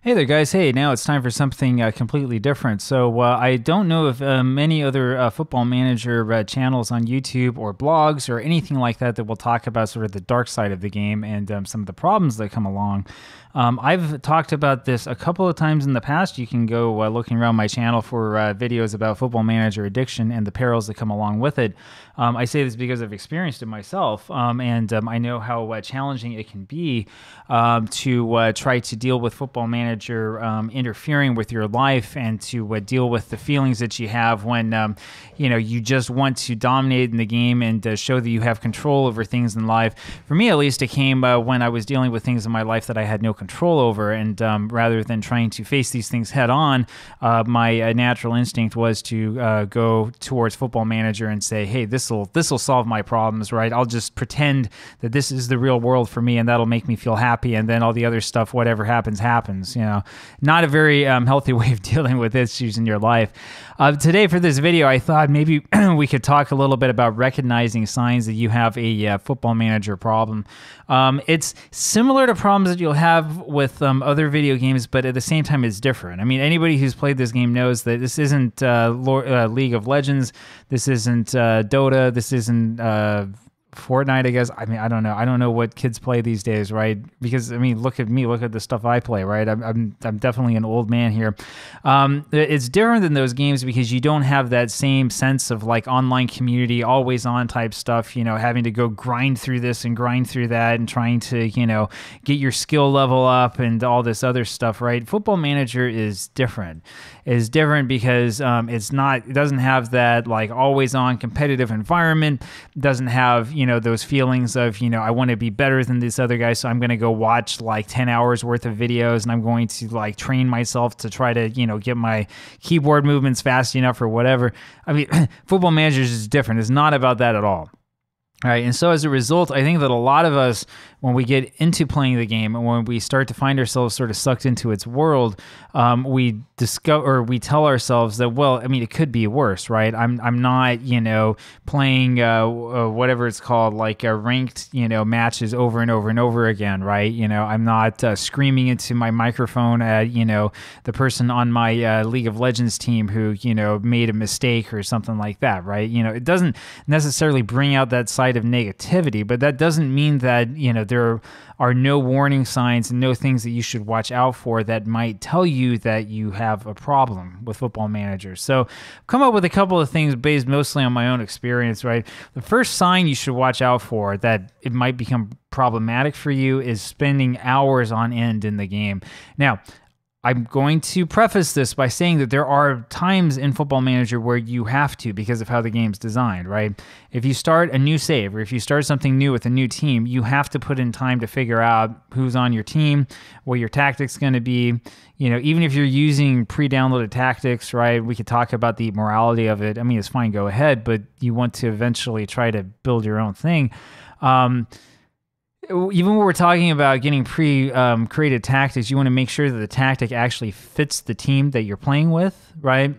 Hey there, guys. Hey, now it's time for something completely different. So I don't know if many other football manager channels on YouTube or blogs or anything like that will talk about sort of the dark side of the game and some of the problems that come along. I've talked about this a couple of times in the past. You can go looking around my channel for videos about football manager addiction and the perils that come along with it. I say this because I've experienced it myself, and I know how challenging it can be to try to deal with football manager interfering with your life and to deal with the feelings that you have when you just want to dominate in the game and show that you have control over things in life. For me, at least, it came when I was dealing with things in my life that I had no control over, and rather than trying to face these things head on, my natural instinct was to go towards Football Manager and say, hey, this will solve my problems, right? I'll just pretend that this is the real world for me, and that'll make me feel happy, and then all the other stuff, whatever happens, happens. Not a very healthy way of dealing with issues in your life. Today, for this video, I thought maybe we could talk a little bit about recognizing signs that you have a football manager problem. It's similar to problems that you'll have with other video games, but at the same time, it's different. I mean, anybody who's played this game knows that this isn't League of Legends, this isn't Dota, this isn't Fortnite, I guess. I mean, I don't know. I don't know what kids play these days, right? Because I mean, look at me. Look at the stuff I play, right? I'm definitely an old man here. It's different than those games because you don't have that same sense of like online community, always on type stuff. Having to go grind through this and grind through that and trying to get your skill level up and all this other stuff, right? Football Manager is different. Is different because it doesn't have that like always on competitive environment. It doesn't have those feelings of, I want to be better than this other guy, so I'm going to go watch like 10 hours worth of videos and I'm going to like train myself to try to, get my keyboard movements fast enough or whatever. I mean, Football Manager is different. It's not about that at all. All right, and so as a result, I think that a lot of us, when we get into playing the game and when we start to find ourselves sort of sucked into its world, we tell ourselves that, well, I mean, it could be worse, right? I'm not, playing whatever it's called, like ranked, matches over and over and over again, right? I'm not screaming into my microphone at, the person on my League of Legends team who, made a mistake or something like that, right? It doesn't necessarily bring out that side of negativity, but that doesn't mean that there are no warning signs and no things that you should watch out for that might tell you that you have a problem with Football Manager. So I've come up with a couple of things based mostly on my own experience, right? The first sign you should watch out for that it might become problematic for you is spending hours on end in the game. Now, I'm going to preface this by saying that there are times in Football Manager where you have to because of how the game's designed, right? If you start a new save or if you start something new with a new team, you have to put in time to figure out who's on your team, what your tactic's going to be. Even if you're using pre-downloaded tactics, right? We could talk about the morality of it. I mean, it's fine, go ahead, but you want to eventually try to build your own thing. Even when we're talking about getting pre-created tactics, you want to make sure that the tactic actually fits the team that you're playing with, right?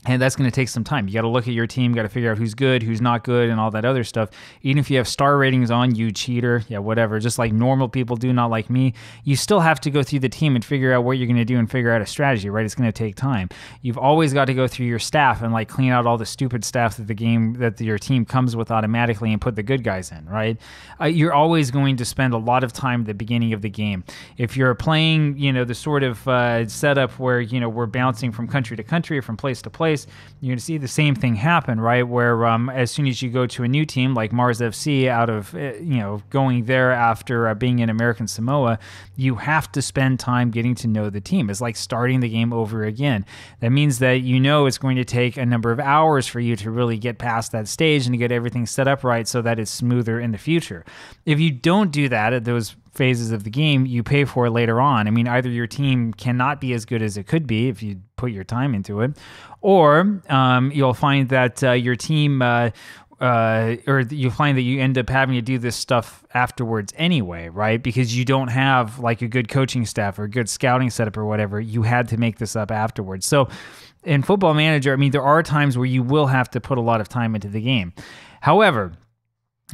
And that's going to take some time. You got to look at your team, got to figure out who's good, who's not good, and all that other stuff. Even if you have star ratings on, you cheater, yeah, whatever, just like normal people do, not like me, you still have to go through the team and figure out what you're going to do and figure out a strategy, right? It's going to take time. You've always got to go through your staff and like clean out all the stupid stuff that your team comes with automatically and put the good guys in, right? You're always going to spend a lot of time at the beginning of the game. If you're playing, the sort of setup where, we're bouncing from country to country or from place to place, you're going to see the same thing happen, right? Where as soon as you go to a new team like Mars FC, out of going there after being in American Samoa, you have to spend time getting to know the team. It's like starting the game over again. That means that it's going to take a number of hours for you to really get past that stage and to get everything set up right so that it's smoother in the future. If you don't do that at those phases of the game, you pay for it later on. I mean, either your team cannot be as good as it could be if you put your time into it, or you'll find that your team, or you'll find that you end up having to do this stuff afterwards anyway, right? Because you don't have like a good coaching staff or a good scouting setup or whatever. You had to make this up afterwards. So in Football Manager, I mean, there are times where you will have to put a lot of time into the game. However,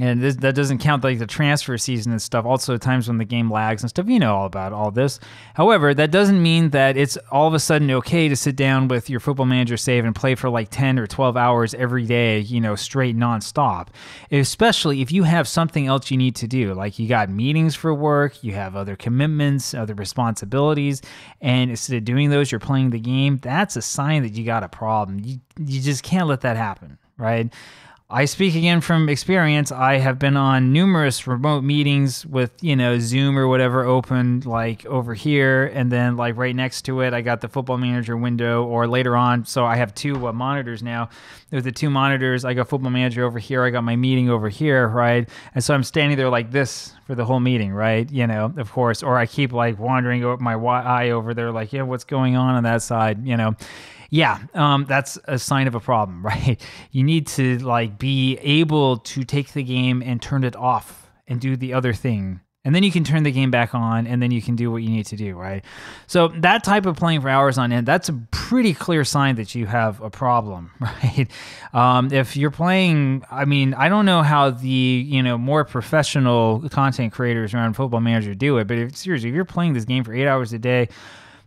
And that doesn't count like the transfer season and stuff. Also, times when the game lags and stuff. You know all about all this. However, that doesn't mean that it's all of a sudden okay to sit down with your Football Manager save and play for like 10 or 12 hours every day, straight nonstop. Especially if you have something else you need to do. Like you got meetings for work, you have other commitments, other responsibilities. And instead of doing those, you're playing the game. That's a sign that you got a problem. You just can't let that happen, right? I speak again from experience. I have been on numerous remote meetings with, Zoom or whatever open like over here. And then like right next to it, I got the Football Manager window or later on. So I have two monitors now. There's the two monitors. I got Football Manager over here. I got my meeting over here, right? And so I'm standing there like this for the whole meeting, right? Of course. Or I keep like wandering my eye over there like, what's going on that side, Yeah, that's a sign of a problem, right? You need to like be able to take the game and turn it off and do the other thing. And then you can turn the game back on and then you can do what you need to do, right? So that type of playing for hours on end, that's a pretty clear sign that you have a problem, right? If you're playing, I don't know how the, more professional content creators around Football Manager do it, but seriously, if you're playing this game for 8 hours a day,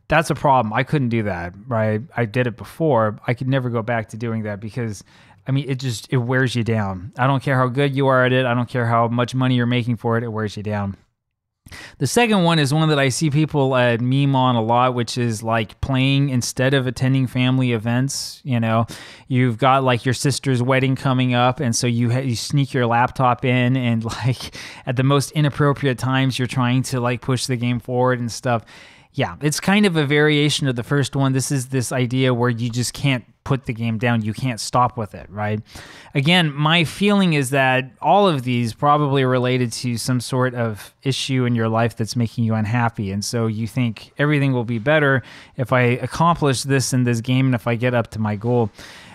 that's a problem. I couldn't do that, right? I did it before. I could never go back to doing that because, it wears you down. I don't care how good you are at it. I don't care how much money you're making for it. It wears you down. The second one is one that I see people meme on a lot, which is like playing instead of attending family events. You've got like your sister's wedding coming up, and so you sneak your laptop in, and like at the most inappropriate times, you're trying to like push the game forward and stuff. Yeah, it's kind of a variation of the first one. This is this idea where you just can't put the game down. You can't stop with it, right? Again, my feeling is that all of these probably are related to some sort of issue in your life that's making you unhappy. And so you think everything will be better if I accomplish this in this game and if I get up to my goal.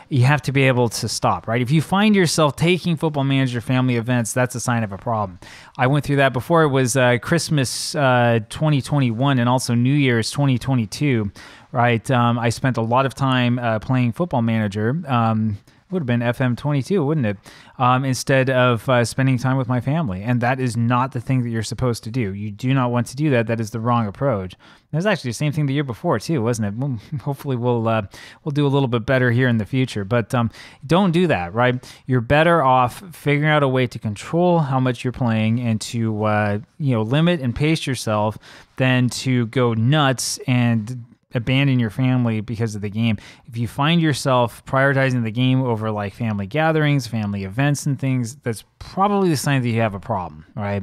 You have to be able to stop, right? If you find yourself taking Football Manager family events, that's a sign of a problem. I went through that before. It was Christmas 2021 and also New Year's 2022, right? I spent a lot of time playing Football Manager. Would have been FM22, wouldn't it? Instead of spending time with my family. And that is not the thing that you're supposed to do. You do not want to do that. That is the wrong approach. It was actually the same thing the year before too, wasn't it? Well, hopefully we'll do a little bit better here in the future. But don't do that, right? You're better off figuring out a way to control how much you're playing and to limit and pace yourself than to go nuts and abandon your family because of the game. If you find yourself prioritizing the game over like family gatherings, family events and things, that's probably the sign that you have a problem, right?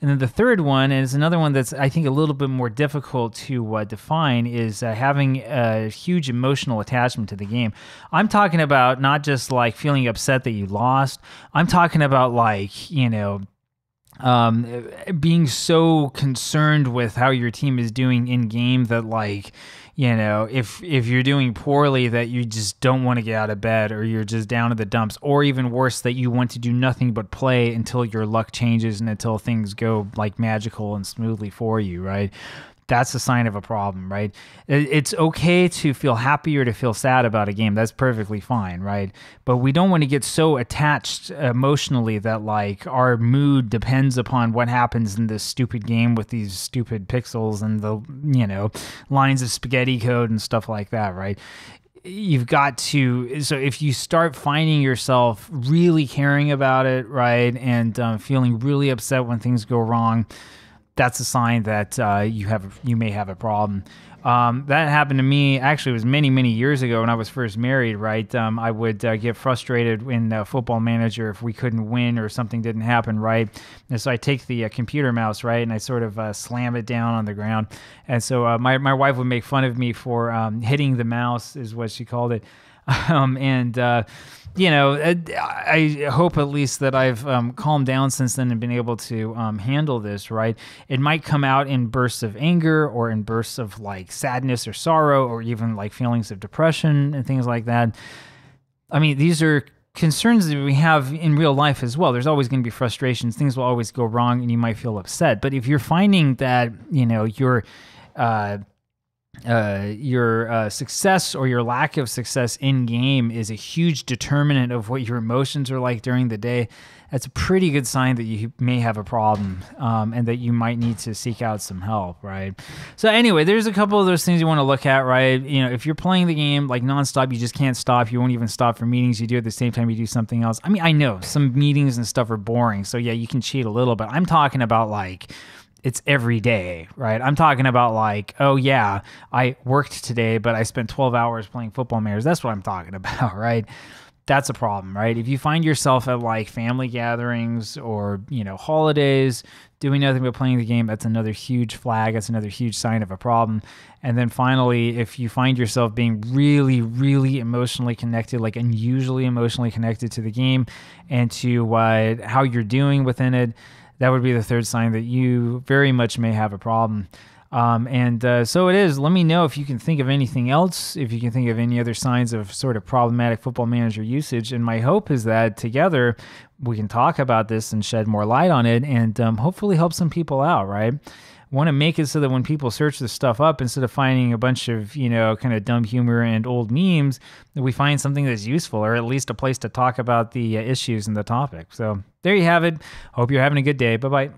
And then the third one is another one that's I think a little bit more difficult to define is having a huge emotional attachment to the game. I'm talking about not just like feeling upset that you lost. I'm talking about like, being so concerned with how your team is doing in game that like, if you're doing poorly that you just don't want to get out of bed or you're just down in the dumps, or even worse that you want to do nothing but play until your luck changes and until things go like magical and smoothly for you, right? That's a sign of a problem, right? It's okay to feel happy or to feel sad about a game. That's perfectly fine, right? But we don't want to get so attached emotionally that like our mood depends upon what happens in this stupid game with these stupid pixels and the, lines of spaghetti code and stuff like that, right? You've got to, so if you start finding yourself really caring about it, right, and feeling really upset when things go wrong, that's a sign that you may have a problem. That happened to me. Actually, it was many, many years ago when I was first married, right? I would get frustrated in Football Manager if we couldn't win or something didn't happen, right? And so I take the computer mouse, right, and I sort of slam it down on the ground. And so my wife would make fun of me for hitting the mouse, is what she called it. I hope at least that I've calmed down since then and been able to handle this, right? It might come out in bursts of anger or in bursts of like sadness or sorrow or even like feelings of depression and things like that. These are concerns that we have in real life as well. There's always going to be frustrations. Things will always go wrong and you might feel upset. But if you're finding that, you're your success or your lack of success in game is a huge determinant of what your emotions are like during the day, that's a pretty good sign that you may have a problem, and that you might need to seek out some help, right? So anyway, there's a couple of those things you want to look at, right? You know, if you're playing the game like nonstop, you just can't stop. You won't even stop for meetings. You do it at the same time you do something else. I mean, I know some meetings and stuff are boring, so yeah, you can cheat a little, but I'm talking about like, it's every day, right? I'm talking about like, oh yeah, I worked today, but I spent 12 hours playing Football Managers. That's what I'm talking about, right? That's a problem, right? If you find yourself at like family gatherings or, you know, holidays, doing nothing but playing the game, that's another huge flag. That's another huge sign of a problem. And then finally, if you find yourself being really, really emotionally connected, like unusually emotionally connected to the game and to how you're doing within it, that would be the third sign that you very much may have a problem. So it is. Let me know if you can think of anything else, if you can think of any other signs of sort of problematic Football Manager usage. And my hope is that together we can talk about this and shed more light on it and hopefully help some people out, right? Want to make it so that when people search this stuff up, instead of finding a bunch of, you know, kind of dumb humor and old memes, that we find something that's useful, or at least a place to talk about the issues and the topic. So there you have it. Hope you're having a good day. Bye-bye.